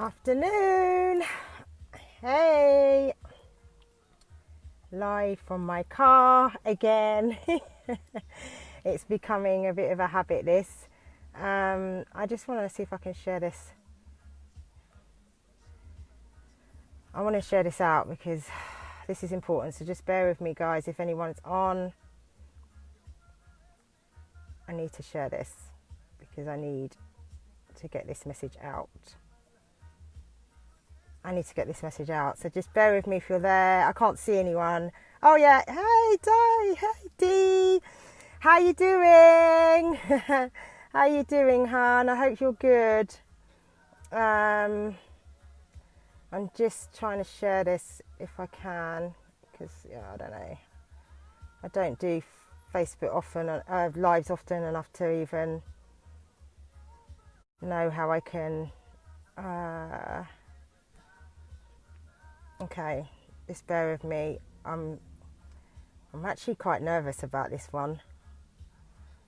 Afternoon. Hey, live from my car again. It's becoming a bit of a habit, this. I just want to see if I can share this. I want to share this out because this is important, so just bear with me, guys. If anyone's on, I need to share this because I need to get this message out. So just bear with me if you're there. I can't see anyone. Oh yeah, hey Di, hey Dee. How you doing? How you doing, hon? I hope you're good. I'm just trying to share this if I can, because I don't know. I don't do Facebook often, lives often enough to even know how I can. Okay, just bear with me. I'm actually quite nervous about this one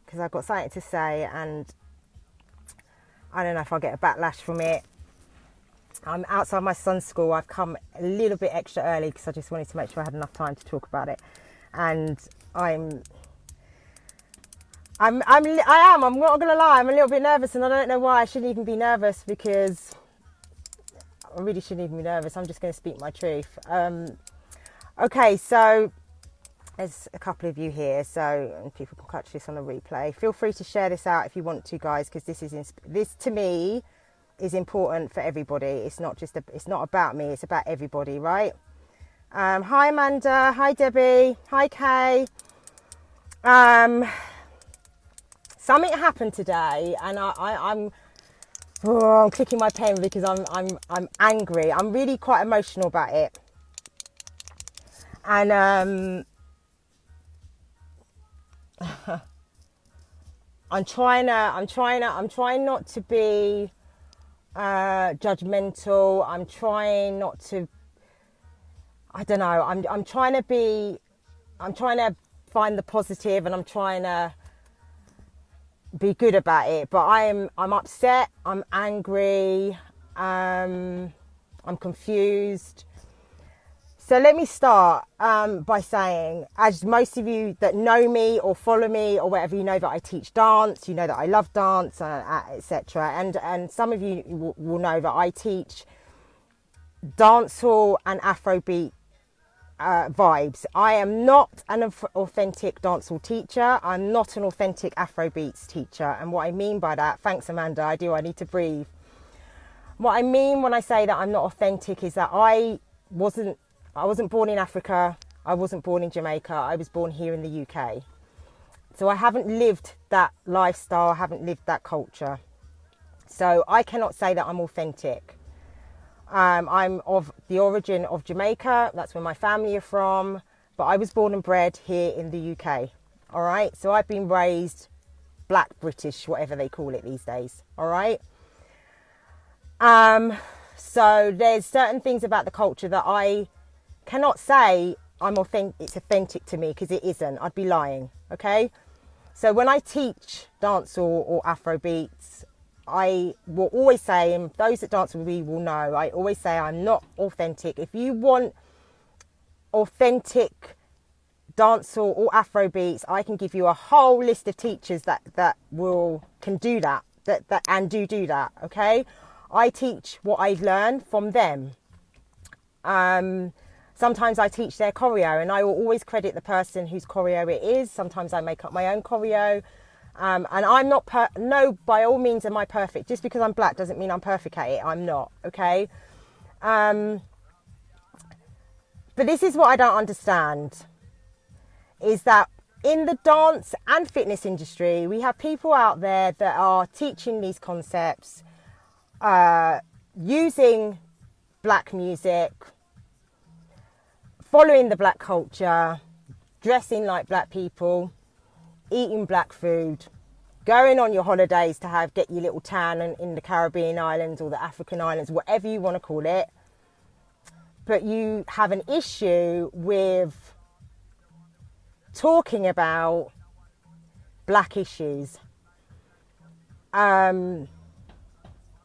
because I've got something to say and I don't know if I'll get a backlash from it. I'm outside my son's school. I've come a little bit extra early because I just wanted to make sure I had enough time to talk about it. And I'm not going to lie, I'm a little bit nervous, and I don't know why. I shouldn't even be nervous because I really shouldn't even be nervous. I'm just going to speak my truth. Okay, so there's a couple of you here, and people can catch this on a replay. Feel free to share this out if you want to, guys, because this to me is important for everybody. It's not about me. It's about everybody, right? Hi Amanda. Hi Debbie. Hi Kay. Something happened today, and I'm clicking my pen because I'm angry. I'm really quite emotional about it, and I'm trying not to be judgmental. I'm trying not to. I don't know. I'm trying to find the positive, and I'm trying to be good about it. But I'm upset. I'm angry. I'm confused. So let me start by saying, as most of you that know me or follow me or whatever, you know that I teach dance, you know that I love dance, etc. And some of you will know that I teach dancehall and Afrobeat vibes. I am not an authentic dancehall teacher. I'm not an authentic Afrobeats teacher. And what I mean by that, thanks Amanda, I need to breathe. What I mean when I say that I'm not authentic is that I wasn't born in Africa. I wasn't born in Jamaica. I was born here in the UK. So I haven't lived that lifestyle. I haven't lived that culture. So I cannot say that I'm authentic. I'm of the origin of Jamaica. That's where my family are from. But I was born and bred here in the UK. All right. So I've been raised Black British, whatever they call it these days. All right. So there's certain things about the culture that I cannot say it's authentic to me, because it isn't. I'd be lying. Okay. So when I teach dancehall or Afrobeats, I will always say, and those that dance with me will know, I always say I'm not authentic. If you want authentic dancehall or Afrobeats, I can give you a whole list of teachers that can do that and do that. Okay, I teach what I've learned from them. Sometimes I teach their choreo, and I will always credit the person whose choreo it is. Sometimes I make up my own choreo. And I'm not, by all means am I perfect. Just because I'm black doesn't mean I'm perfect at it. I'm not, okay? But this is what I don't understand, is that in the dance and fitness industry, we have people out there that are teaching these concepts, using black music, following the black culture, dressing like black people, eating black food, going on your holidays to get your little tan in the Caribbean islands or the African islands, whatever you want to call it. But you have an issue with talking about black issues.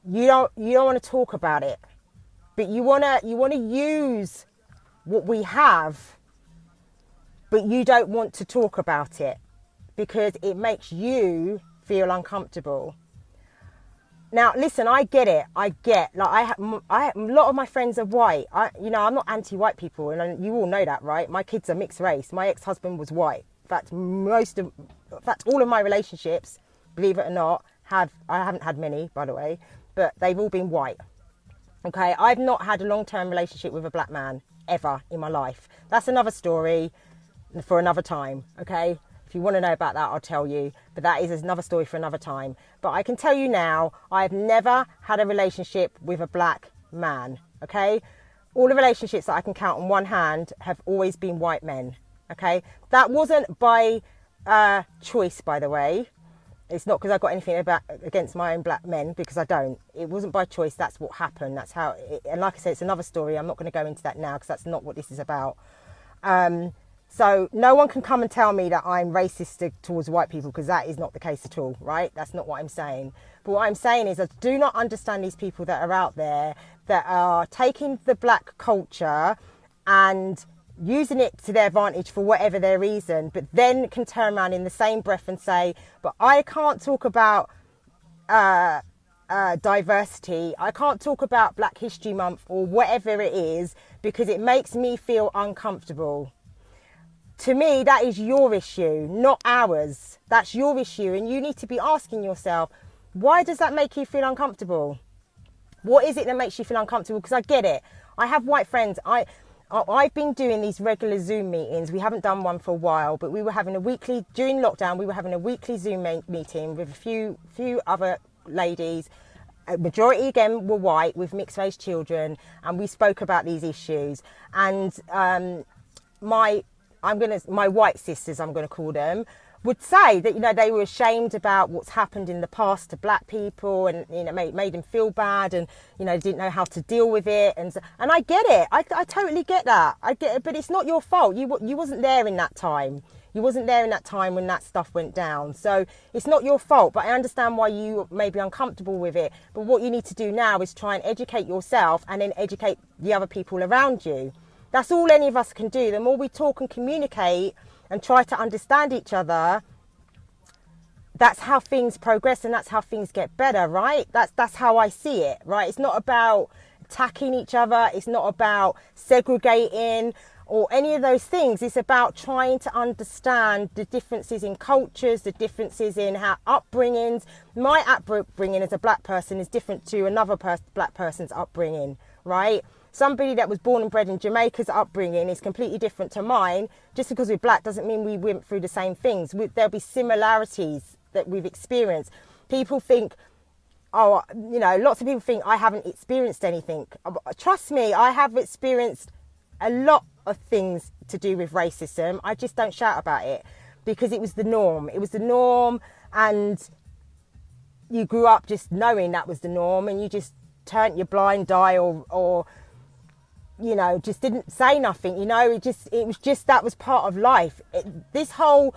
you don't want to talk about it, but you want to use what we have, but you don't want to talk about it because it makes you feel uncomfortable. Now, listen, I get it. I get, like, a lot of my friends are white. I'm not anti-white people, and you all know that, right? My kids are mixed race. My ex-husband was white. In fact, all of my relationships, believe it or not, I haven't had many, by the way, but they've all been white. Okay, I've not had a long-term relationship with a black man ever in my life. That's another story for another time, okay? If you want to know about that, I'll tell you. But that is another story for another time. But I can tell you now, I've never had a relationship with a black man, okay? All the relationships that I can count on one hand have always been white men, okay? That wasn't by choice, by the way. It's not because I got anything against my own black men, because I don't. It wasn't by choice. That's what happened. That's how. And like I said, it's another story. I'm not going to go into that now because that's not what this is about. So no one can come and tell me that I'm racist towards white people, because that is not the case at all, right? That's not what I'm saying. But what I'm saying is I do not understand these people that are out there that are taking the black culture and using it to their advantage for whatever their reason, but then can turn around in the same breath and say, but I can't talk about diversity. I can't talk about Black History Month or whatever it is because it makes me feel uncomfortable. To me, that is your issue, not ours. That's your issue. And you need to be asking yourself, why does that make you feel uncomfortable? What is it that makes you feel uncomfortable? Because I get it. I have white friends. I've been doing these regular Zoom meetings. We haven't done one for a while, but we were having during lockdown, we were having a weekly Zoom meeting with a few other ladies. A majority, again, were white with mixed race children. And we spoke about these issues. And my white sisters, I'm going to call them, would say that, they were ashamed about what's happened in the past to black people, and, made them feel bad, and, didn't know how to deal with it. And I get it. I totally get that. I get it, but it's not your fault. You wasn't there in that time. You wasn't there in that time when that stuff went down. So it's not your fault, but I understand why you may be uncomfortable with it. But what you need to do now is try and educate yourself and then educate the other people around you. That's all any of us can do. The more we talk and communicate and try to understand each other, that's how things progress and that's how things get better, right? That's how I see it, right? It's not about attacking each other. It's not about segregating or any of those things. It's about trying to understand the differences in cultures, the differences in how upbringings. My upbringing as a black person is different to another black person's upbringing, right? Somebody that was born and bred in Jamaica's upbringing is completely different to mine. Just because we're black doesn't mean we went through the same things. There'll be similarities that we've experienced. People think, lots of people think I haven't experienced anything. Trust me, I have experienced a lot of things to do with racism. I just don't shout about it because it was the norm. It was the norm, and you grew up just knowing that was the norm, and you just turned your blind eye or just didn't say nothing. It was just that was part of life. This whole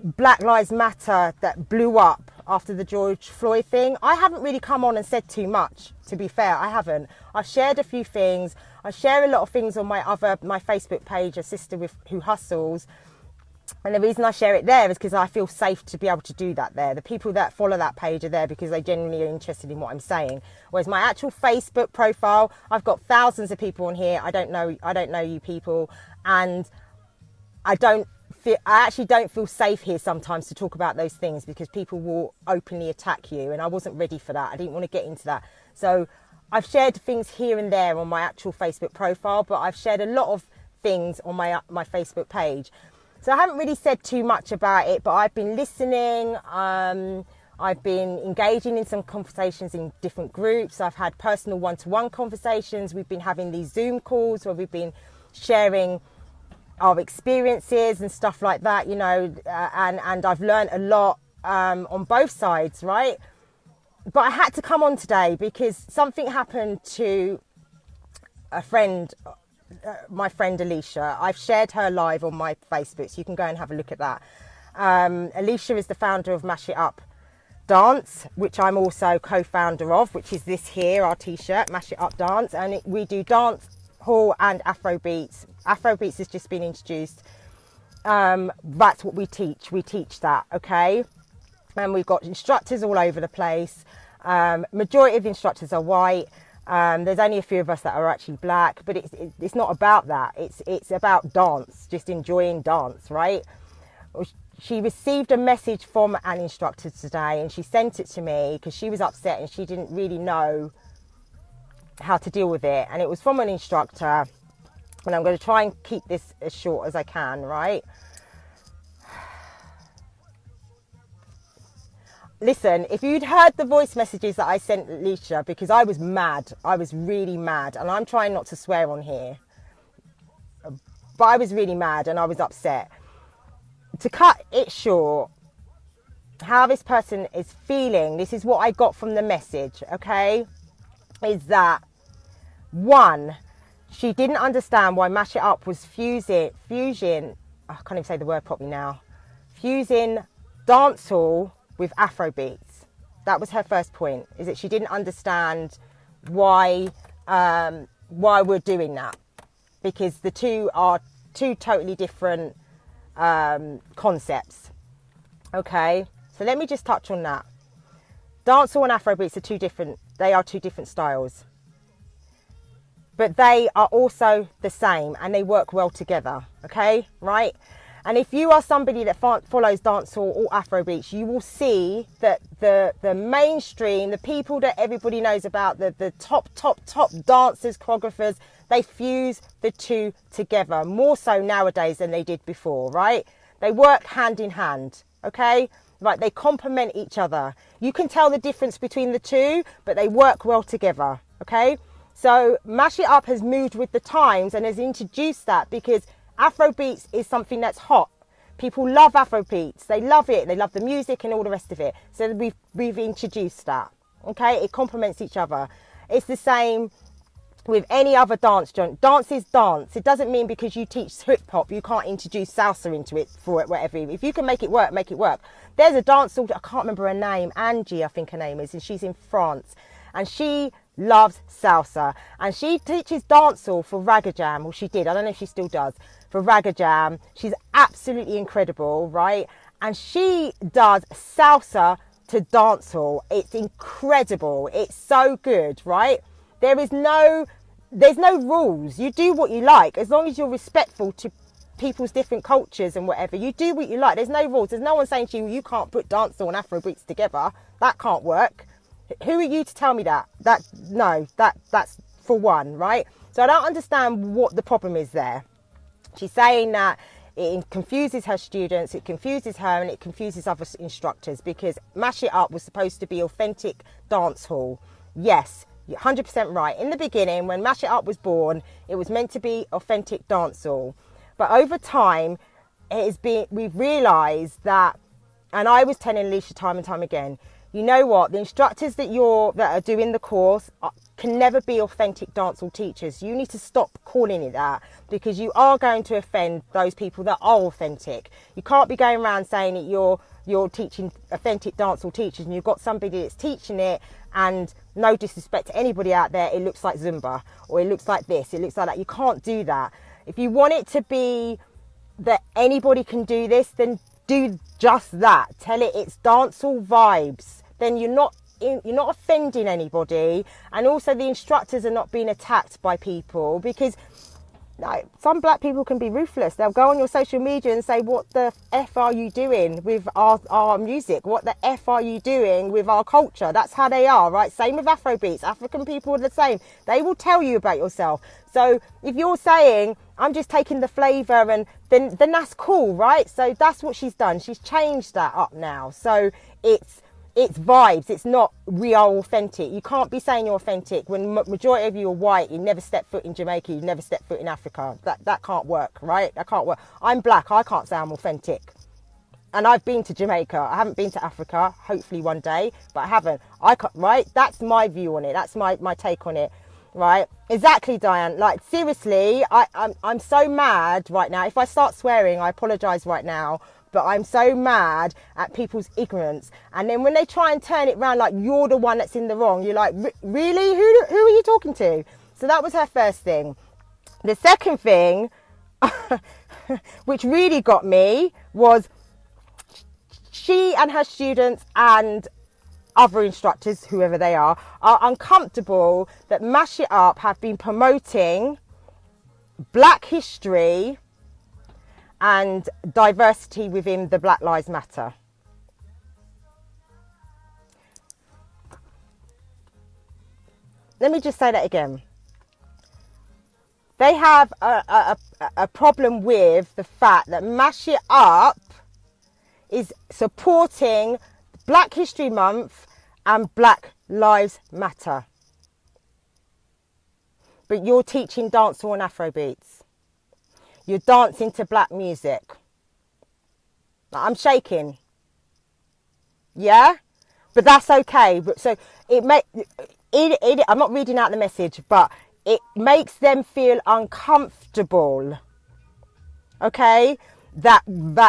Black Lives Matter that blew up after the George Floyd thing, I haven't really come on and said too much, to be fair. I haven't. I've shared a few things. I share a lot of things on my Facebook page, A Sister Who Hustles. And the reason I share it there is because I feel safe to be able to do that there. The people that follow that page are there because they genuinely are interested in what I'm saying. Whereas my actual Facebook profile, I've got thousands of people on here. I don't know you people, and I actually don't feel safe here sometimes to talk about those things because people will openly attack you, and I wasn't ready for that. I didn't want to get into that. So I've shared things here and there on my actual Facebook profile, but I've shared a lot of things on my Facebook page. So I haven't really said too much about it, but I've been listening. I've been engaging in some conversations in different groups. I've had personal one-to-one conversations. We've been having these Zoom calls where we've been sharing our experiences and stuff like that, and I've learned a lot on both sides, right? But I had to come on today because something happened to a friend, my friend Alicia. I've shared her live on my Facebook, so you can go and have a look at that. Alicia is the founder of mashitup.co.uk, Dance, which I'm also co-founder of, which is this here, our t-shirt, Mash It Up Dance, and we do dance hall and Afrobeats. Afrobeats has just been introduced. That's what we teach that, okay? And we've got instructors all over the place. Majority of the instructors are white. There's only a few of us that are actually black, but it's not about that. It's about dance, just enjoying dance, right? She received a message from an instructor today, and she sent it to me because she was upset and she didn't really know how to deal with it. And it was from an instructor, and I'm going to try and keep this as short as I can, right? Listen, if you'd heard the voice messages that I sent Alicia, because I was mad, I was really mad, and I'm trying not to swear on here, but I was really mad and I was upset. To cut it short, how this person is feeling, this is what I got from the message, okay, is that, one, she didn't understand why Mash It Up was fusing, I can't even say the word properly now, fusing dancehall with Afrobeats. That was her first point, is that she didn't understand why we're doing that, because the two are two totally different concepts. Okay, so let me just touch on that. Dancehall and Afrobeats are two different styles, but they are also the same and they work well together. Okay, right? And if you are somebody that follows dancehall or Afrobeats, you will see that the mainstream, the people that everybody knows about, the top dancers, choreographers, they fuse the two together more so nowadays than they did before, right? They work hand in hand, okay? Right, they complement each other. You can tell the difference between the two, but they work well together, okay? So Mash It Up has moved with the times and has introduced that, because Afrobeats is something that's hot. People love Afrobeats. They love it. They love the music and all the rest of it. So we've introduced that. Okay, it complements each other. It's the same with any other dance. Dance is dance. It doesn't mean because you teach hip hop you can't introduce salsa into it for it, whatever. If you can make it work, make it work. There's a dance, I can't remember her name, Angie I think her name is, and she's in France, and she loves salsa, and she teaches dancehall for Ragga Jam. Well, she did, I don't know if she still does, for Ragga Jam. She's absolutely incredible, right? And she does salsa to dancehall. It's incredible. It's so good, right? There's no rules. You do what you like, as long as you're respectful to people's different cultures and whatever. You do what you like. There's no rules. There's no one saying to you, you can't put dancehall and Afrobeats together. That can't work. Who are you to tell me that? That's for one, right? So I don't understand what the problem is there. She's saying that it confuses her students, it confuses her, and it confuses other instructors, because Mash It Up was supposed to be authentic dance hall. Yes, you're 100% right. In the beginning, when Mash It Up was born, it was meant to be authentic dance hall. But over time, we've realised that, and I was telling Alicia time and time again, you know what, the instructors that are doing the course can never be authentic dancehall teachers. You need to stop calling it that, because you are going to offend those people that are authentic. You can't be going around saying that you're teaching authentic dancehall teachers and you've got somebody that's teaching it, and no disrespect to anybody out there, it looks like Zumba, or it looks like this, it looks like that. You can't do that. If you want it to be that anybody can do this, then do just that. Tell it it's dancehall vibes. Then you're not offending anybody, and also the instructors are not being attacked by people, because like, some black people can be ruthless. They'll go on your social media and say, what the F are you doing with our music? What the F are you doing with our culture? That's how they are, right? Same with Afrobeats. African people are the same. They will tell you about yourself. So if you're saying, I'm just taking the flavour, and then that's cool, right? So that's what she's done. She's changed that up now. So it's vibes. It's not real authentic. You can't be saying you're authentic when majority of you are white. You never step foot in Jamaica. You never step foot in Africa. That can't work, right? That can't work. I'm black. I can't say I'm authentic. And I've been to Jamaica. I haven't been to Africa. Hopefully one day, but I haven't. I can't, right? That's my view on it. That's my take on it, right? Exactly, Diane. Like, seriously, I'm so mad right now. If I start swearing, I apologise right now. but I'm so mad at people's ignorance. And then when they try and turn it around like you're the one that's in the wrong, you're like, really? Who are you talking to? So that was her first thing. The second thing, which really got me, was she and her students and other instructors, whoever they are uncomfortable that Mash It Up have been promoting Black history and diversity within the Black Lives Matter. Let me just say that again. They have a problem with the fact that Mash It Up is supporting Black History Month and Black Lives Matter. But you're teaching dancehall and Afrobeats. You're dancing to black music. I'm shaking. Yeah? But that's okay. So I'm not reading out the message, but it makes them feel uncomfortable. Okay? That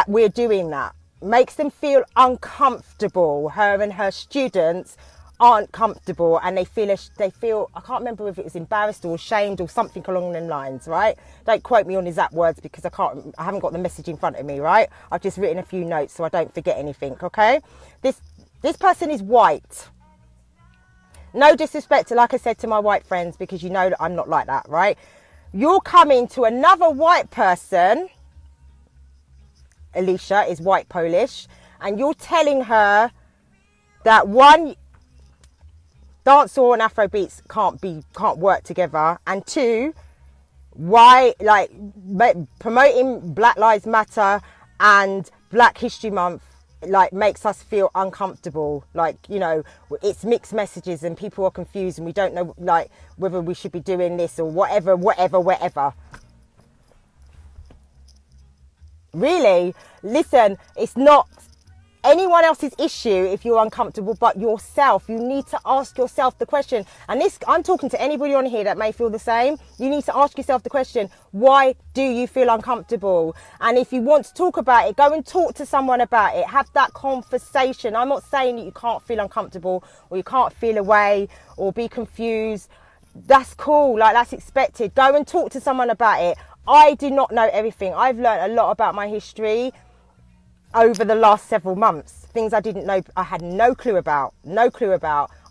we're doing that. Makes them feel uncomfortable. Her and her students aren't comfortable, and they feel I can't remember if it was embarrassed or ashamed or something along them lines, right? Don't quote me on exact words because I haven't got the message in front of me, right? I've just written a few notes so I don't forget anything. Okay, this person is white. No disrespect to, like I said, to my white friends, because you know that I'm not like that, right? You're coming to another white person. Alicia is white Polish, and you're telling her that one, dancehall and Afrobeats can't work together, and two, why promoting Black Lives Matter and Black History Month makes us feel uncomfortable. It's mixed messages and people are confused and we don't know whether we should be doing this or whatever. Really, listen, it's not anyone else's issue if you're uncomfortable but yourself. You need to ask yourself the question, and I'm talking to anybody on here that may feel the same. You need to ask yourself the question, why do you feel uncomfortable? And if you want to talk about it, go and talk to someone about it. Have that conversation. I'm not saying that you can't feel uncomfortable or you can't feel away or be confused. That's cool, that's expected. Go and talk to someone about it. I do not know everything. I've learned a lot about my history over the last several months. Things I didn't know, I had no clue about.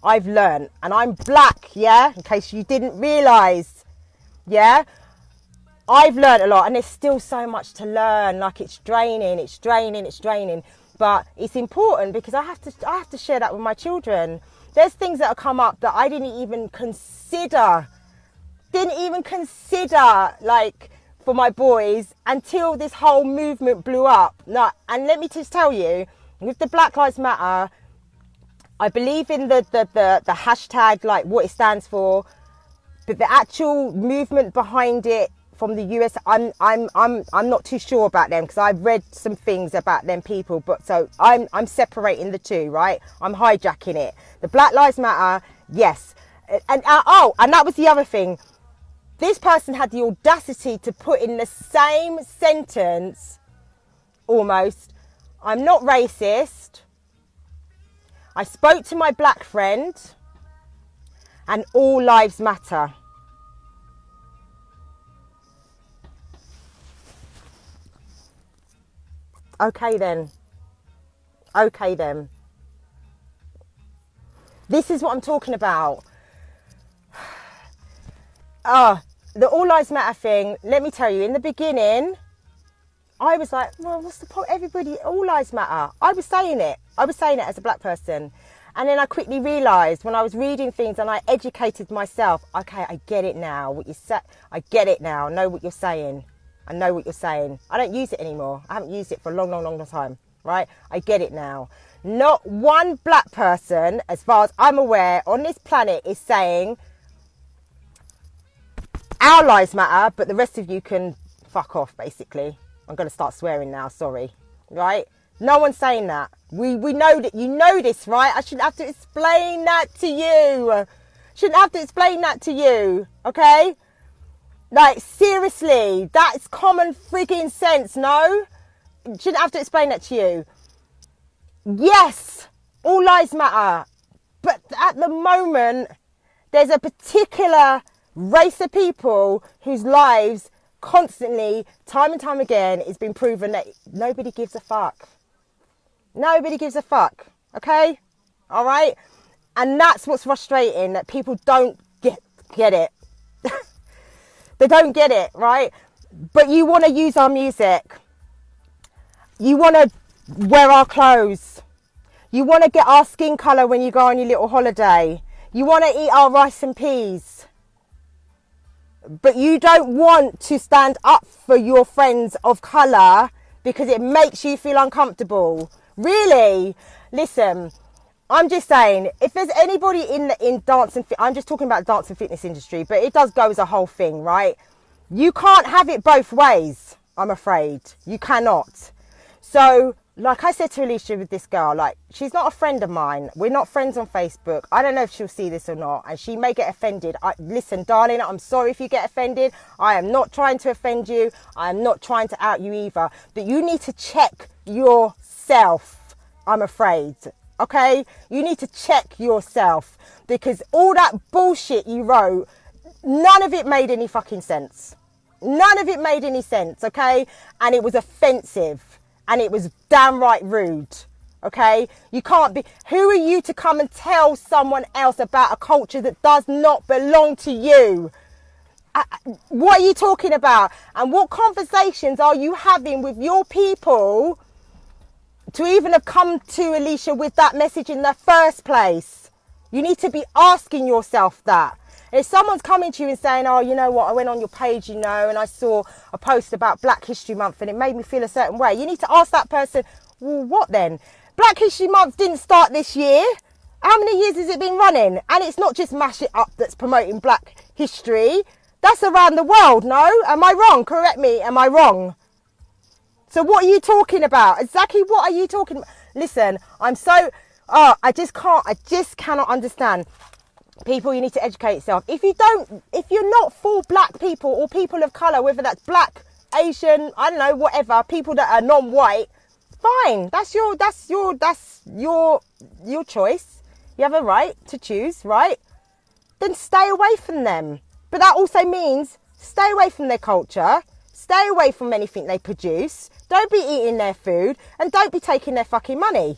I've learned, and I'm black, yeah, in case you didn't realise, yeah. I've learned a lot, and there's still so much to learn. It's draining, but it's important because I have to share that with my children. There's things that have come up that I didn't even consider, for my boys until this whole movement blew up. And let me just tell you, with the Black Lives Matter, I believe in the hashtag, what it stands for, but the actual movement behind it from the US, I'm not too sure about them because I've read some things about them people, but so I'm separating the two, right? I'm hijacking it. The Black Lives Matter, yes, and that was the other thing. This person had the audacity to put in the same sentence, almost, I'm not racist, I spoke to my black friend, and all lives matter. Okay then. This is what I'm talking about. The All Lives Matter thing, let me tell you, in the beginning, I was like, well, what's the point? Everybody, all lives matter. I was saying it as a black person. And then I quickly realised when I was reading things and I educated myself, okay, I get it now. I get it now. I know what you're saying. I don't use it anymore. I haven't used it for a long time, right? I get it now. Not one black person, as far as I'm aware, on this planet is saying, our lives matter, but the rest of you can fuck off, basically. I'm going to start swearing now, sorry. Right? No one's saying that. We know that. You know this, right? I shouldn't have to explain that to you. Okay? Seriously, that's common frigging sense, no? shouldn't have to explain that to you. Yes, all lives matter. But at the moment, there's a particular race of people whose lives constantly, time and time again, it's been proven that nobody gives a fuck. Nobody gives a fuck. Okay? All right? And that's what's frustrating, that people don't get it. They don't get it, right? But you want to use our music. You want to wear our clothes. You want to get our skin colour when you go on your little holiday. You want to eat our rice and peas. But you don't want to stand up for your friends of colour because it makes you feel uncomfortable. Really? Listen, I'm just saying, if there's anybody in dance and I'm just talking about dance and fitness industry, but it does go as a whole thing, right? You can't have it both ways, I'm afraid. You cannot. So, like I said to Alicia with this girl, like, she's not a friend of mine. We're not friends on Facebook. I don't know if she'll see this or not, and she may get offended. Listen, darling, I'm sorry if you get offended. I am not trying to offend you. I am not trying to out you either. But you need to check yourself, I'm afraid. Okay? You need to check yourself, because all that bullshit you wrote, none of it made any fucking sense. None of it made any sense, okay? And it was offensive. And it was downright rude, okay? You can't be... Who are you to come and tell someone else about a culture that does not belong to you? What are you talking about? And what conversations are you having with your people to even have come to Alicia with that message in the first place? You need to be asking yourself that. If someone's coming to you and saying, oh, you know what, I went on your page, you know, and I saw a post about Black History Month and it made me feel a certain way, you need to ask that person, well, what then? Black History Month didn't start this year. How many years has it been running? And it's not just Mash It Up that's promoting Black history. That's around the world, no? Am I wrong? Correct me, am I wrong? So what are you talking about? Exactly what are you talking about? Listen, I'm so... I just cannot understand. People, you need to educate yourself. If you're not for black people or people of colour, whether that's black, Asian, I don't know, whatever, people that are non-white, fine. That's your choice. You have a right to choose, right? Then stay away from them. But that also means stay away from their culture, stay away from anything they produce, don't be eating their food, and don't be taking their fucking money.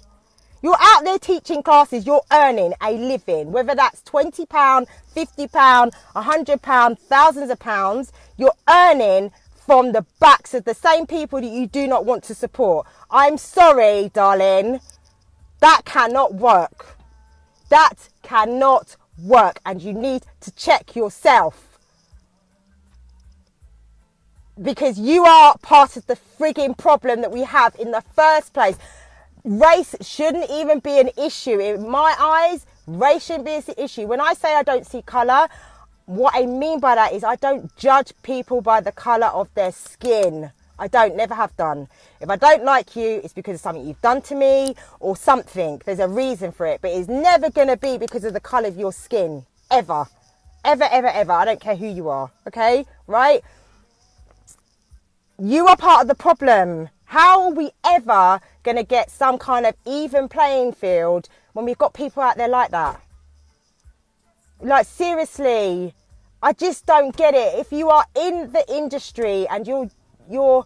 You're out there teaching classes, you're earning a living, whether that's £20, £50, £100, thousands of pounds, you're earning from the backs of the same people that you do not want to support. I'm sorry, darling, that cannot work. That cannot work, and you need to check yourself. Because you are part of the frigging problem that we have in the first place. Race shouldn't even be an issue. In my eyes, race shouldn't be an issue. When I say I don't see colour, what I mean by that is I don't judge people by the colour of their skin. I don't, never have done. If I don't like you, it's because of something you've done to me or something. There's a reason for it. But it's never going to be because of the colour of your skin. Ever. Ever, ever, ever. I don't care who you are. Okay? Right? You are part of the problem. How are we ever going to get some kind of even playing field when we've got people out there like that? Like, seriously, I just don't get it. If you are in the industry and you're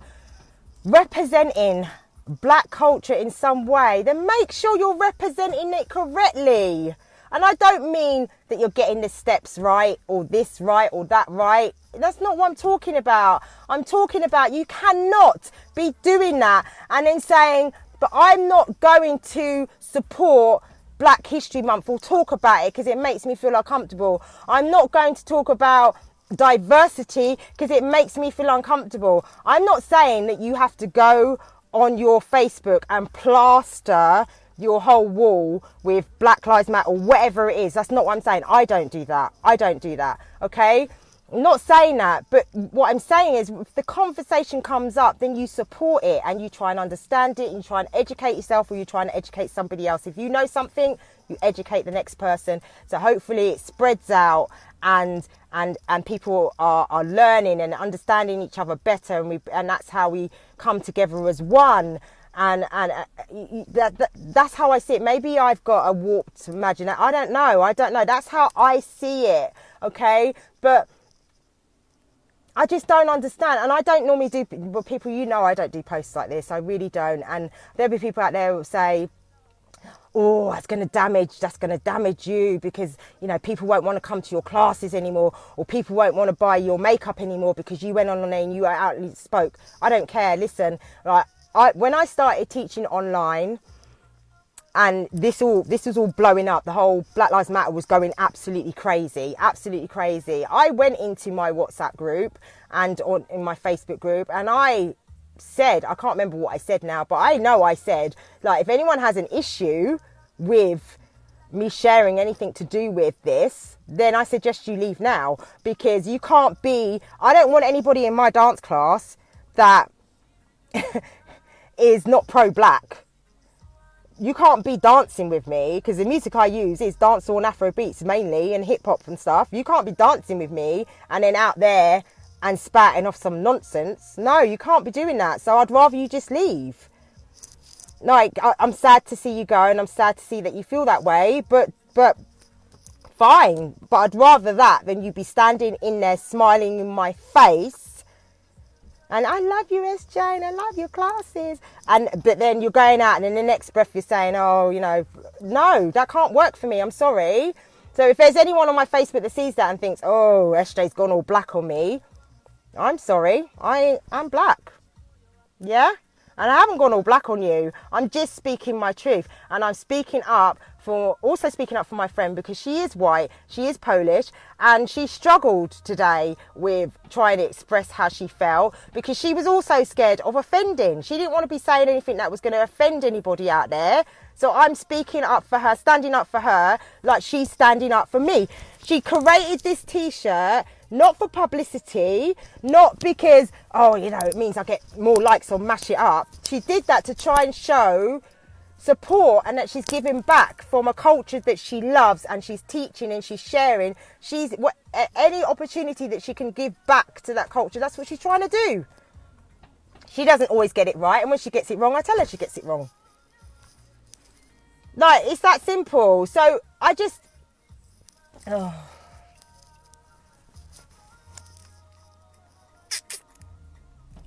representing black culture in some way, then make sure you're representing it correctly. And I don't mean that you're getting the steps right or this right or that right. That's not what I'm talking about. I'm talking about you cannot be doing that and then saying, but I'm not going to support Black History Month or talk about it because it makes me feel uncomfortable. I'm not going to talk about diversity because it makes me feel uncomfortable. I'm not saying that you have to go on your Facebook and plaster your whole wall with Black Lives Matter or whatever it is. That's not what I'm saying. I don't do that. I don't do that. Okay? I'm not saying that, but what I'm saying is if the conversation comes up, then you support it and you try and understand it and you try and educate yourself or you try and educate somebody else. If you know something, you educate the next person. So hopefully it spreads out and people are learning and understanding each other better, and that's how we come together as one. And that's how I see it. Maybe I've got a warped imagination. I don't know. That's how I see it. Okay, but I just don't understand. And I don't normally do, but people, I don't do posts like this. I really don't. And there'll be people out there who will say, oh, that's going to damage you, because, people won't want to come to your classes anymore, or people won't want to buy your makeup anymore because you went on there and you outly spoke. I don't care. Listen, like, when I started teaching online, and this was all blowing up, the whole Black Lives Matter was going absolutely crazy. I went into my WhatsApp group and in my Facebook group, and I said, I can't remember what I said now, but I know I said, like, if anyone has an issue with me sharing anything to do with this, then I suggest you leave now, because I don't want anybody in my dance class that is not pro-black. You can't be dancing with me, because the music I use is dancehall and Afro beats mainly, and hip hop and stuff. You can't be dancing with me and then out there and spouting off some nonsense. No, you can't be doing that. So I'd rather you just leave. Like, I'm sad to see you go, and I'm sad to see that you feel that way, but fine. But I'd rather that than you be standing in there smiling in my face. And I love you, SJ, and I love your classes. But then you're going out, and in the next breath you're saying, oh, no, that can't work for me. I'm sorry. So if there's anyone on my Facebook that sees that and thinks, oh, SJ's gone all black on me, I'm sorry. I'm black. Yeah? And I haven't gone all black on you. I'm just speaking my truth. And I'm speaking up for my friend, because she is white, she is Polish, and she struggled today with trying to express how she felt, because she was also scared of offending. She didn't want to be saying anything that was going to offend anybody out there. So I'm speaking up for her, standing up for her, like she's standing up for me. She created this t-shirt not for publicity, not because, it means I get more likes or mash it up. She did that to try and show support, and that she's giving back from a culture that she loves, and she's teaching and she's sharing. Any opportunity that she can give back to that culture, that's what she's trying to do. She doesn't always get it right, and when she gets it wrong, I tell her she gets it wrong. Like, it's that simple. So I just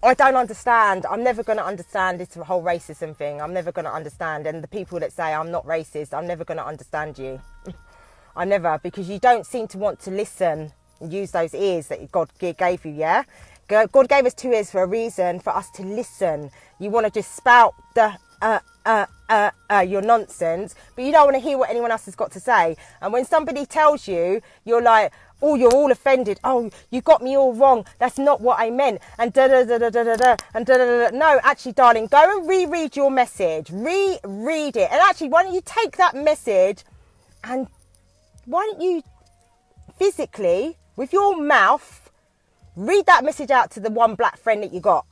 I don't understand. I'm never going to understand this whole racism thing. I'm never going to understand. And the people that say I'm not racist, I'm never going to understand you. I never, because you don't seem to want to listen and use those ears that God gave you, yeah? God gave us 2 ears for a reason, for us to listen. You want to just spout the your nonsense, but you don't want to hear what anyone else has got to say. And when somebody tells you, you're like, oh, you're all offended. Oh, you got me all wrong. That's not what I meant. And da-da-da-da-da-da-da. And da-da-da-da. No, actually, darling, go and reread your message. Reread it. And actually, why don't you take that message and why don't you physically, with your mouth, read that message out to the one black friend that you got.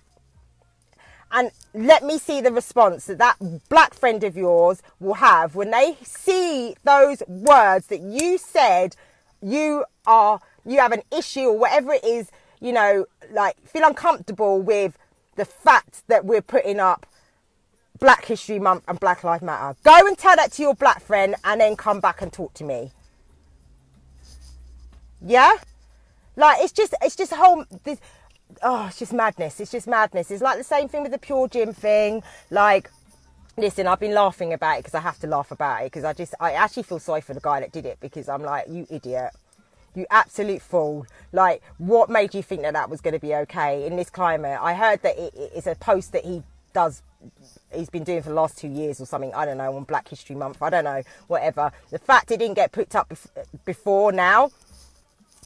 And let me see the response that black friend of yours will have when they see those words that you said. You have an issue or whatever it is, like feel uncomfortable with the fact that we're putting up Black History Month and Black Lives Matter. Go and tell that to your black friend, and then come back and talk to me. Yeah? Like, it's just a whole, it's just madness. It's just madness. It's like the same thing with the Pure Gym thing. Like, listen, I've been laughing about it because I have to laugh about it, because I actually feel sorry for the guy that did it, because I'm like, you idiot. You absolute fool. Like, what made you think that was going to be okay in this climate? I heard that it's a post that he's been doing for the last 2 years or something. I don't know, on Black History Month. I don't know, whatever. The fact it didn't get picked up before now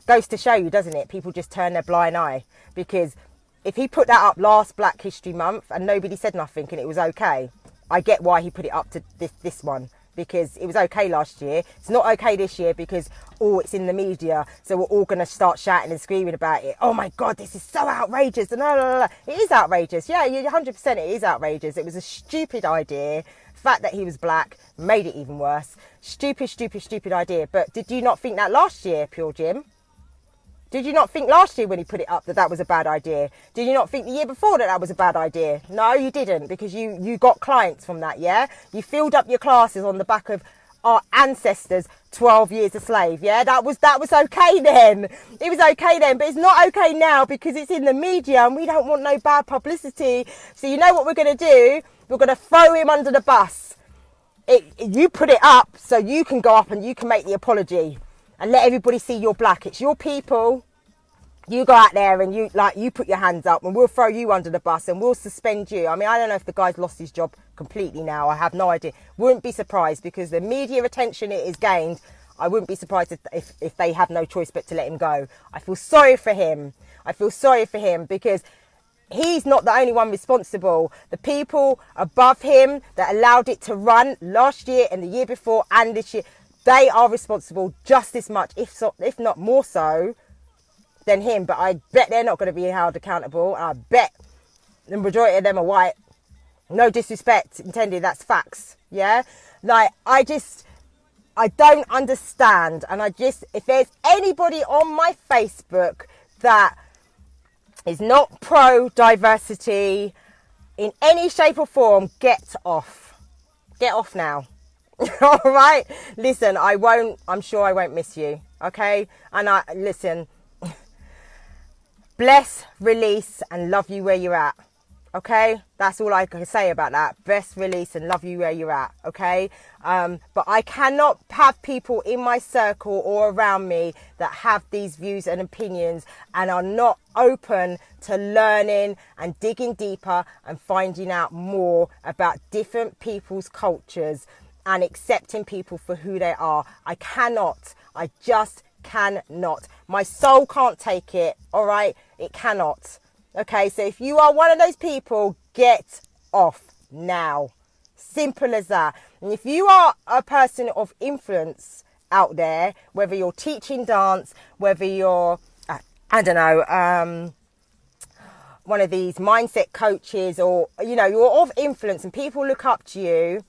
goes to show you, doesn't it? People just turn their blind eye. Because if he put that up last Black History Month and nobody said nothing and it was okay, I get why he put it up to this one, because it was okay last year. It's not okay this year because, it's in the media, so we're all going to start shouting and screaming about it. Oh my God, this is so outrageous. And it is outrageous. Yeah, 100% it is outrageous. It was a stupid idea. The fact that he was black made it even worse. Stupid idea. But did you not think that last year, Pure Gym? Did you not think last year when he put it up that that was a bad idea? Did you not think the year before that that was a bad idea? No, you didn't, because you got clients from that, yeah? You filled up your classes on the back of our ancestors' 12 years a slave, yeah? That was okay then. It was okay then, but it's not okay now because it's in the media and we don't want no bad publicity. So you know what we're going to do? We're going to throw him under the bus. You put it up so you can go up and you can make the apology and let everybody see you're black. It's your people. You go out there and you put your hands up and we'll throw you under the bus and we'll suspend you. I mean, I don't know if the guy's lost his job completely now. I have no idea. Wouldn't be surprised because the media attention it is gained. I wouldn't be surprised if they have no choice but to let him go. I feel sorry for him. I feel sorry for him because he's not the only one responsible. The people above him that allowed it to run last year and the year before and this year, they are responsible just as much, if not more so, than him. But I bet they're not going to be held accountable. And I bet the majority of them are white. No disrespect intended, that's facts. Yeah? Like, I don't understand. And if there's anybody on my Facebook that is not pro-diversity in any shape or form, get off. Get off now. All right? Listen, I'm sure I won't miss you. Okay? And listen, bless, release, and love you where you're at. Okay? That's all I can say about that. Bless, release, and love you where you're at. Okay? But I cannot have people in my circle or around me that have these views and opinions and are not open to learning and digging deeper and finding out more about different people's cultures and accepting people for who they are. I cannot. I just cannot. My soul can't take it. All right? It cannot. Okay? So if you are one of those people, get off now. Simple as that. And if you are a person of influence out there, whether you're teaching dance, whether you're, I don't know, one of these mindset coaches, or, you know, you're of influence and people look up to you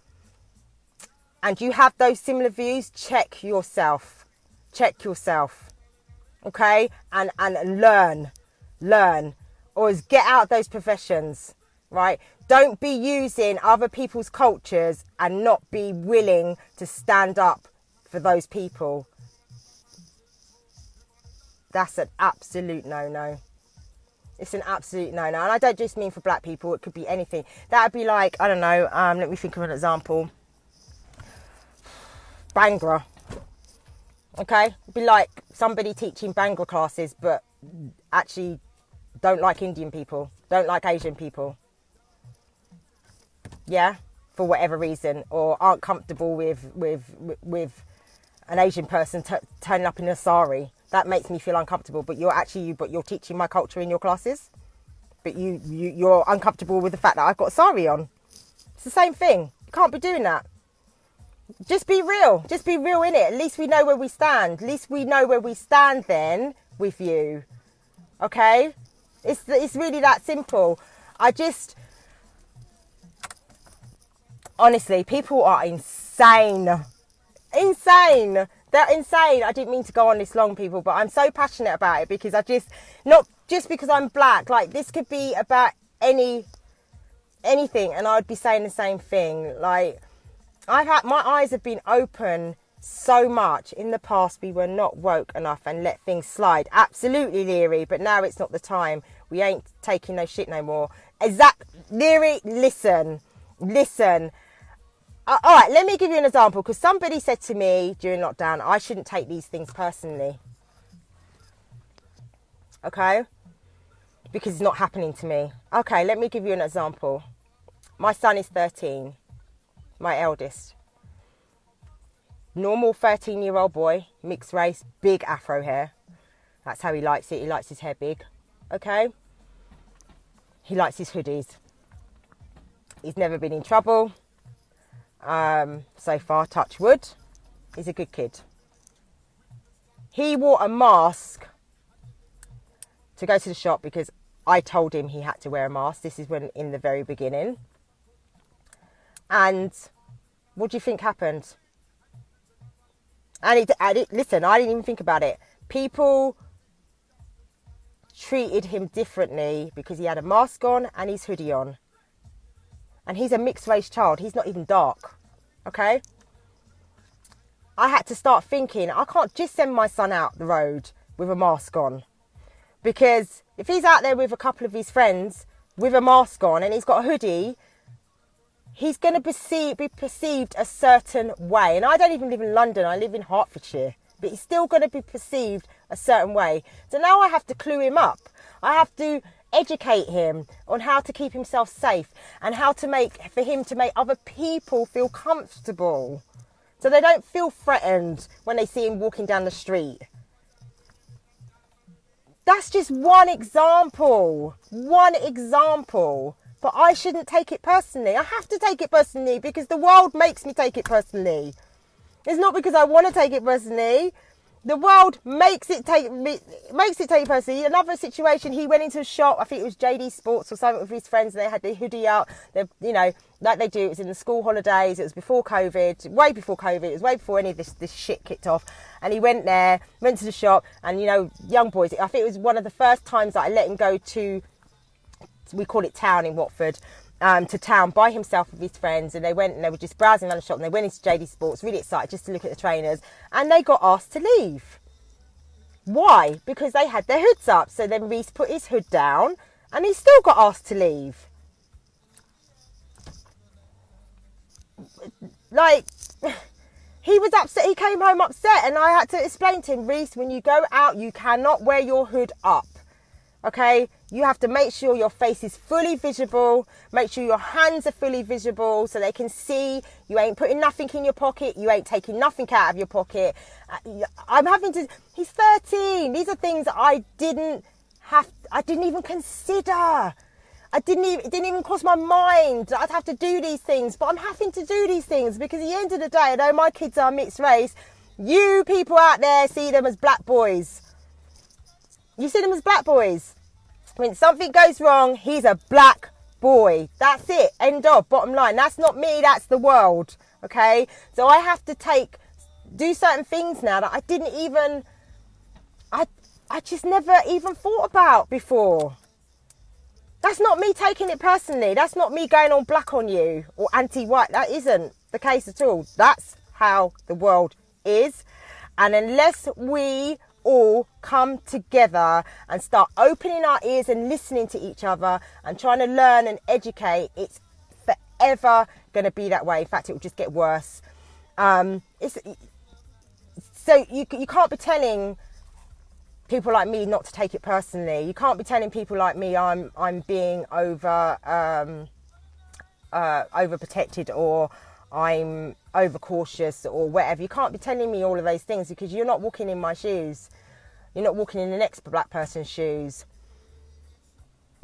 and you have those similar views, check yourself. Check yourself. Okay? And learn. Or get out of those professions. Right? Don't be using other people's cultures and not be willing to stand up for those people. That's an absolute no-no. It's an absolute no-no. And I don't just mean for black people. It could be anything. That would be like, I don't know, let me think of an example. Bhangra. Okay? It'd be like somebody teaching Bhangra classes but actually don't like Indian people, don't like Asian people. Yeah, for whatever reason, or aren't comfortable with an Asian person turning up in a sari. That makes me feel uncomfortable. But you're teaching my culture in your classes, but you're uncomfortable with the fact that I've got a sari on. It's the same thing. You can't be doing that. Just be real. Just be real in it. At least we know where we stand. At least we know where we stand then with you. Okay? It's really that simple. Honestly, people are insane. Insane. They're insane. I didn't mean to go on this long, people, but I'm so passionate about it because not just because I'm black, like this could be about anything and I'd be saying the same thing. Like, my eyes have been open so much. In the past, we were not woke enough and let things slide. Absolutely, Leary, but now it's not the time. We ain't taking no shit no more. Leary, listen. All right, let me give you an example, because somebody said to me during lockdown, I shouldn't take these things personally. Okay? Because it's not happening to me. Okay, let me give you an example. My son is 13, my eldest. Normal 13-year-old boy, mixed race, big afro hair. That's how he likes it. He likes his hair big. Okay? He likes his hoodies. He's never been in trouble. So far, touch wood. He's a good kid. He wore a mask to go to the shop because I told him he had to wear a mask. This is when in the very beginning. And what do you think happened? And listen, I didn't even think about it. People treated him differently because he had a mask on and his hoodie on. And he's a mixed race child. He's not even dark. Okay? I had to start thinking, I can't just send my son out the road with a mask on. Because if he's out there with a couple of his friends with a mask on and he's got a hoodie, he's going to be perceived a certain way. And I don't even live in London. I live in Hertfordshire. But he's still going to be perceived a certain way. So now I have to clue him up. I have to educate him on how to keep himself safe and how to make other people feel comfortable. So they don't feel threatened when they see him walking down the street. That's just one example. One example. But I shouldn't take it personally. I have to take it personally because the world makes me take it personally. It's not because I want to take it personally. The world makes it take it personally. Another situation, he went into a shop, I think it was JD Sports or something with his friends, and they had their hoodie out. You know, like they do. It was in the school holidays. It was before COVID, way before COVID. It was way before any of this shit kicked off. And he went to the shop, and you know, young boys. I think it was one of the first times that I let him go to, we call it town in Watford. To town by himself with his friends, and they went and they were just browsing around the shop, and they went into JD Sports really excited just to look at the trainers, and they got asked to leave. Why? Because they had their hoods up. So then Reese put his hood down and he still got asked to leave. Like, he was upset. He came home upset, and I had to explain to him, Reese, when you go out you cannot wear your hood up. Okay, you have to make sure your face is fully visible. Make sure your hands are fully visible so they can see you ain't putting nothing in your pocket. You ain't taking nothing out of your pocket. He's 13. These are things that I didn't even consider. It didn't even cross my mind that I'd have to do these things. But I'm having to do these things because at the end of the day, although my kids are mixed race, you people out there see them as black boys. You see them as black boys. When something goes wrong, he's a black boy. That's it. End of. Bottom line. That's not me. That's the world. Okay? So I have to do certain things now that I just never even thought about before. That's not me taking it personally. That's not me going all black on you or anti-white. That isn't the case at all. That's how the world is. And unless we all come together and start opening our ears and listening to each other and trying to learn and educate, it's forever going to be that way. In fact, it will just get worse. So you can't be telling people like me not to take it personally. You can't be telling people like me I'm being overprotected or I'm overcautious or whatever. You can't be telling me all of those things because you're not walking in my shoes. You're not walking in the next black person's shoes.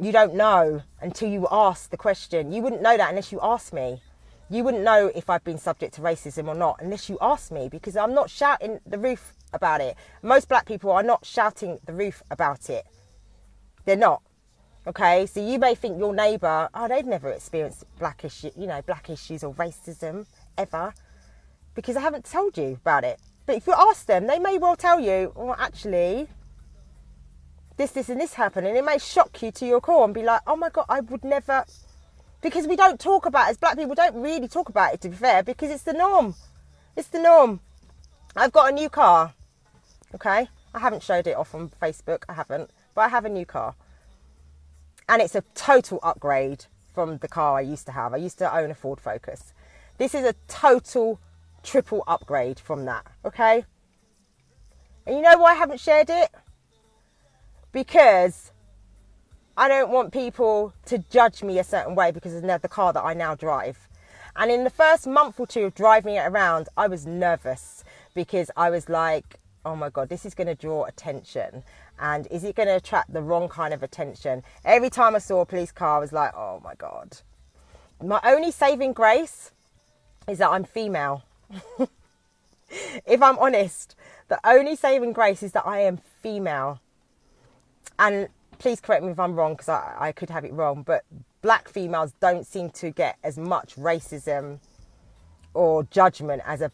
You don't know until you ask the question. You wouldn't know that unless you ask me. You wouldn't know if I've been subject to racism or not unless you ask me, because I'm not shouting the roof about it. Most black people are not shouting the roof about it. They're not. Okay, so you may think your neighbour, they've never experienced black issues or racism ever, because I haven't told you about it. But if you ask them, they may well tell you, well, actually, this and this happened, and it may shock you to your core and be like, oh my God, I would never, because we don't talk about it, as black people don't really talk about it, to be fair, because it's the norm. It's the norm. I've got a new car, okay? I haven't showed it off on Facebook, I haven't, but I have a new car. And it's a total upgrade from the car I used to have. I used to own a Ford Focus. This is a total triple upgrade from that, okay? And you know why I haven't shared it? Because I don't want people to judge me a certain way because of the car that I now drive. And in the first month or two of driving it around, I was nervous because I was like, oh my God, this is going to draw attention. And is it going to attract the wrong kind of attention? Every time I saw a police car, I was like, oh my God. My only saving grace is that I'm female. If I'm honest, the only saving grace is that I am female. And please correct me if I'm wrong, because I could have it wrong, but black females don't seem to get as much racism or judgment as a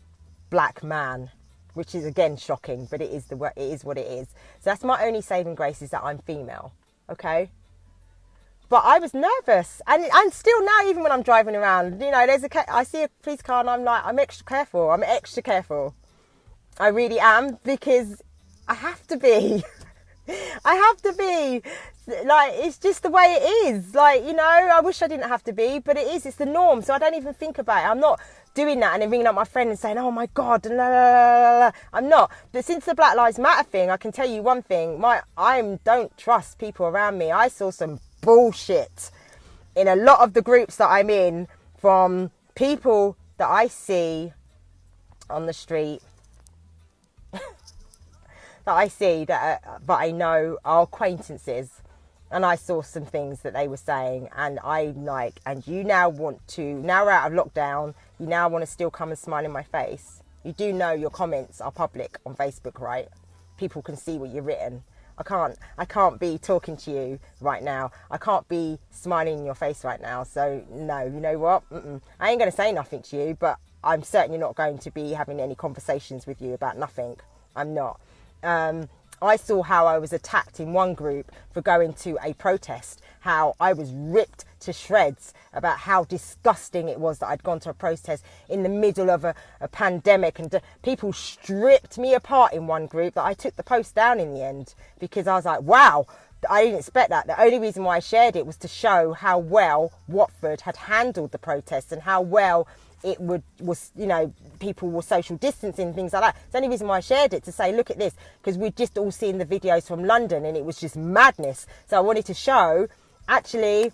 black man which is again shocking, but it is what it is. So that's my only saving grace, is that I'm female. Okay. But I was nervous, and still now, even when I'm driving around, you know, I see a police car and I'm extra careful. I'm extra careful. I really am, because I have to be. I have to be. Like, it's just the way it is. Like, you know, I wish I didn't have to be, but it is. It's the norm. So I don't even think about it. I'm not doing that and then ringing up my friend and saying, oh my God, la, la, la, la. I'm not. But since the Black Lives Matter thing, I can tell you one thing. I don't trust people around me. I saw some bullshit in a lot of the groups that I'm in, from people that I see on the street, that I know are acquaintances, and I saw some things that they were saying, and and you now want to, now we're out of lockdown, you now want to still come and smile in my face. You do know your comments are public on Facebook, right? People can see what you've written. I can't be talking to you right now. I can't be smiling in your face right now. So no, you know what? I ain't going to say nothing to you, but I'm certainly not going to be having any conversations with you about nothing. I'm not. I saw how I was attacked in one group for going to a protest, how I was ripped to shreds about how disgusting it was that I'd gone to a protest in the middle of a pandemic, and people stripped me apart in one group that I took the post down in the end, because I was like, wow, I didn't expect that. The only reason why I shared it was to show how well Watford had handled the protests and how well it was, you know, people were social distancing, things like that. It's the only reason why I shared it, to say, look at this, because we'd just all seen the videos from London and it was just madness. So I wanted to show, actually,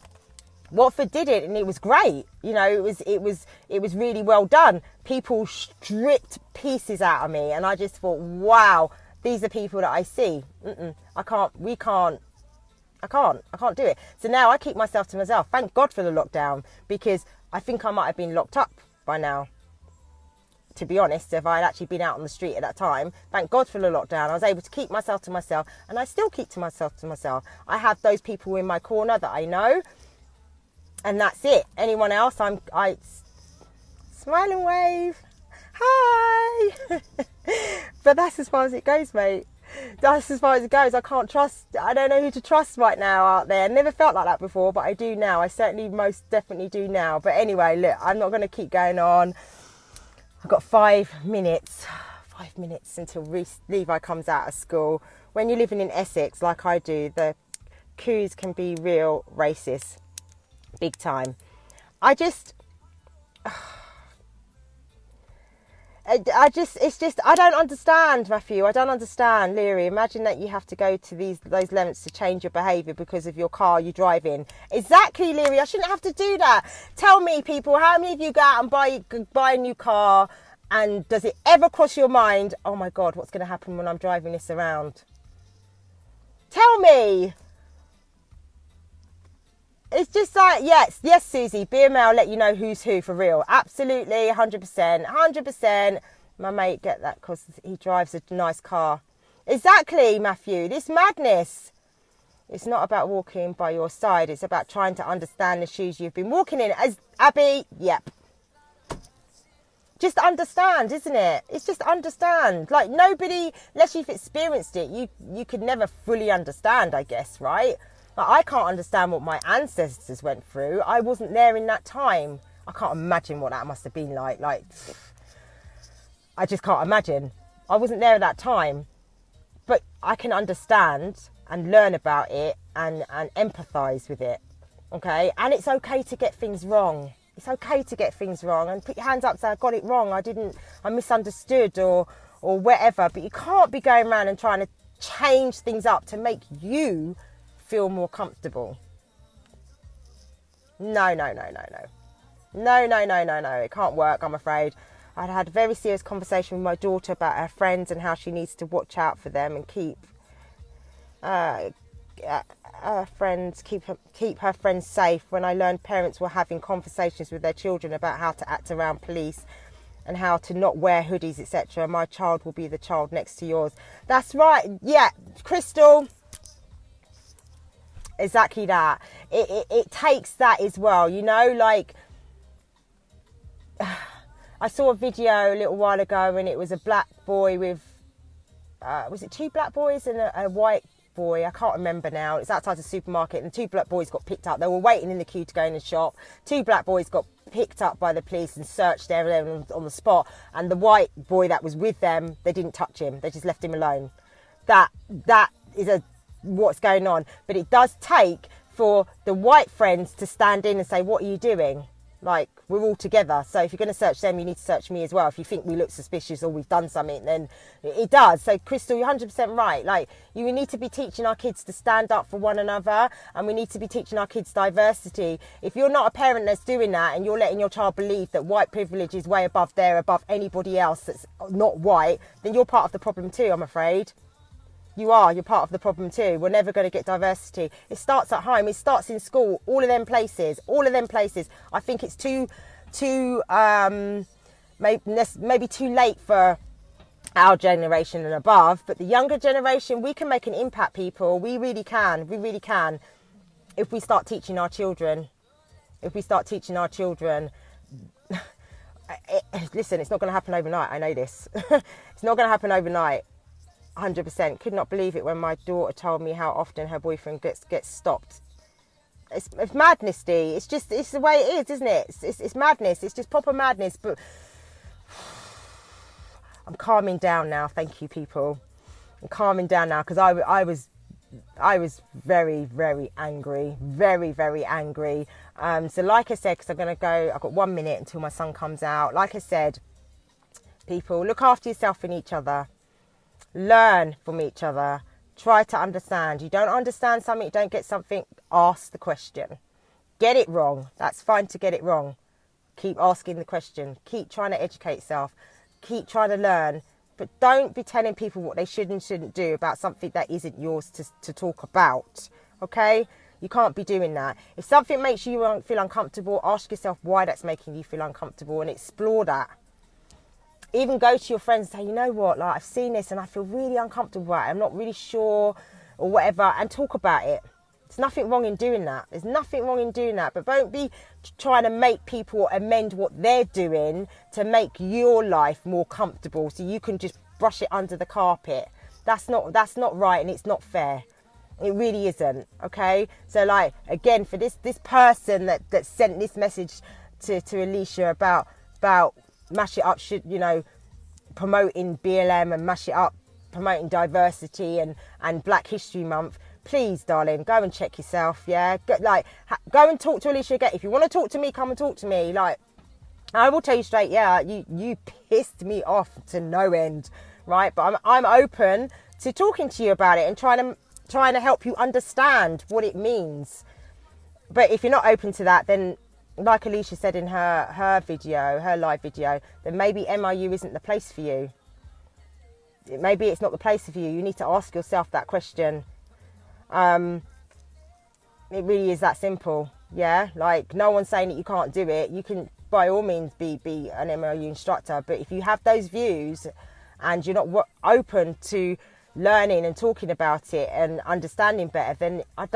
Watford did it, and it was great. You know, it was really well done. People stripped pieces out of me, and I just thought, wow, these are people that I see. I can't do it. So now I keep myself to myself. Thank God for the lockdown, because I think I might have been locked up by now, to be honest, if I had actually been out on the street at that time. Thank God for the lockdown. I was able to keep myself to myself, and I still keep myself to myself. I have those people in my corner that I know, and that's it. Anyone else, I smile and wave, hi. But that's as far as it goes, mate. That's as far as it goes. I don't know who to trust right now out there. I never felt like that before, but I do now. I certainly most definitely do now. But anyway, look, I'm not going to keep going on. I've got 5 minutes. 5 minutes until Levi comes out of school. When you're living in Essex, like I do, the coups can be real racist. Big time. I don't understand, Matthew. I don't understand, Leary. Imagine that you have to go to those lengths to change your behaviour because of your car you drive in. Exactly, Leary. I shouldn't have to do that. Tell me, people, how many of you go out and buy a new car, and does it ever cross your mind, oh my God, what's going to happen when I'm driving this around? Tell me. It's just like, yes, Susie, BML let you know who's who for real. Absolutely, 100%, 100%. My mate get that because he drives a nice car. Exactly, Matthew. This madness. It's not about walking by your side. It's about trying to understand the shoes you've been walking in. As Abby, yep. Just understand, isn't it? It's just understand. Like, nobody, unless you've experienced it, you could never fully understand, I guess, right? Like, I can't understand what my ancestors went through. I wasn't there in that time. I can't imagine what that must have been like. Like, I just can't imagine. I wasn't there at that time. But I can understand and learn about it and empathise with it. Okay? And it's okay to get things wrong. It's okay to get things wrong. And put your hands up and say, I got it wrong. I misunderstood or whatever. But you can't be going around and trying to change things up to make you feel more comfortable. No. It can't work, I'm afraid. I'd had a very serious conversation with my daughter about her friends and how she needs to watch out for them and keep her friends safe. When I learned parents were having conversations with their children about how to act around police and how to not wear hoodies, etc. My child will be the child next to yours. That's right. Yeah, Crystal. Exactly that. It takes that as well, you know, like, I I saw a video a little while ago, and it was a black boy with, was it 2 black boys and a white boy? I can't remember now. It's outside the supermarket, and 2 black boys got picked up. They were waiting in the queue to go in the shop. 2 black boys got picked up by the police and searched there on the spot. And the white boy that was with them, they didn't touch him. They just left him alone. That is what's going on. But it does take for the white friends to stand in and say, what are you doing? Like, we're all together. So if you're going to search them, you need to search me as well. If you think we look suspicious or we've done something, then it does. So Crystal, you're 100% right. Like, we need to be teaching our kids to stand up for one another, and we need to be teaching our kids diversity. If you're not a parent that's doing that, and you're letting your child believe that white privilege is way above anybody else that's not white, then you're part of the problem too, I'm afraid. You're part of the problem too. We're never going to get diversity. It starts at home. It starts in school. All of them places. I think it's maybe too late for our generation and above. But the younger generation, we can make an impact, people. We really can. We really can. If we start teaching our children. Listen, it's not going to happen overnight. I know this. It's not going to happen overnight. 100%. Could not believe it when my daughter told me how often her boyfriend gets stopped. It's madness, Dee. It's the way it is, isn't it? It's madness. It's just proper madness. But I'm calming down now. Thank you, people. I'm calming down now, because I was very, very angry. Very, very angry. So like I said, because I'm going to go, I've got 1 minute until my son comes out. Like I said, people, look after yourself and each other. Learn from each other. Try to understand. You don't understand something, you don't get something, ask the question. Get it wrong. That's fine to get it wrong. Keep asking the question. Keep trying to educate yourself. Keep trying to learn. But don't be telling people what they should and shouldn't do about something that isn't yours to talk about. Okay? You can't be doing that. If something makes you feel uncomfortable, ask yourself why that's making you feel uncomfortable and explore that. Even go to your friends and say, you know what, like, I've seen this and I feel really uncomfortable about it. I'm not really sure or whatever, and talk about it. There's nothing wrong in doing that. There's nothing wrong in doing that. But don't be trying to make people amend what they're doing to make your life more comfortable so you can just brush it under the carpet. That's not right, and it's not fair. It really isn't, okay? So, like, again, for this person that sent this message to Alicia about Mash It Up should, promoting BLM and Mash It Up promoting diversity and Black History Month, please, darling, go and check yourself, yeah? Go and talk to Alicia again. If you want to talk to me, come and talk to me. Like, I will tell you straight, yeah, you pissed me off to no end, right? But I'm open to talking to you about it and trying to help you understand what it means. But if you're not open to that, then like Alicia said in her video, her live video, then maybe MRU isn't the place for you. Maybe it's not the place for you. You need to ask yourself that question. It really is that simple. Yeah, like, no one's saying that you can't do it. You can, by all means, be an MRU instructor. But if you have those views and you're not open to learning and talking about it and understanding better, then I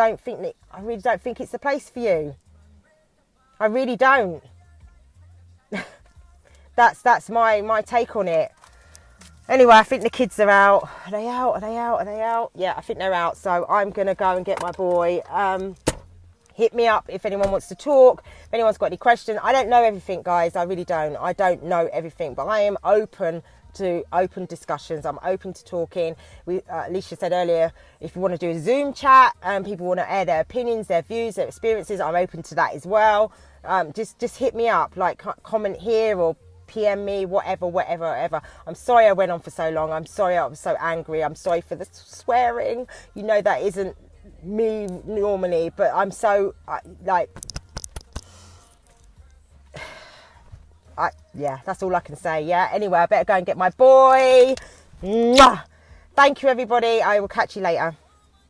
really don't think it's the place for you. I really don't. That's my take on it. Anyway, I think the kids are out. Are they out? Yeah, I think they're out. So I'm going to go and get my boy. Hit me up if anyone wants to talk. If anyone's got any questions. I don't know everything, guys. I really don't. I don't know everything. But I am open to open discussions. I'm open to talking. Alicia said earlier, if you want to do a Zoom chat and people want to air their opinions, their views, their experiences, I'm open to that as well. Just hit me up, like, comment here or PM me, whatever. I'm sorry I went on for so long. I'm sorry I was so angry. I'm sorry for the swearing. You know that isn't me normally, but I'm so yeah, that's all I can say. Yeah, anyway, I better go and get my boy. Mwah! Thank you, everybody. I will catch you later.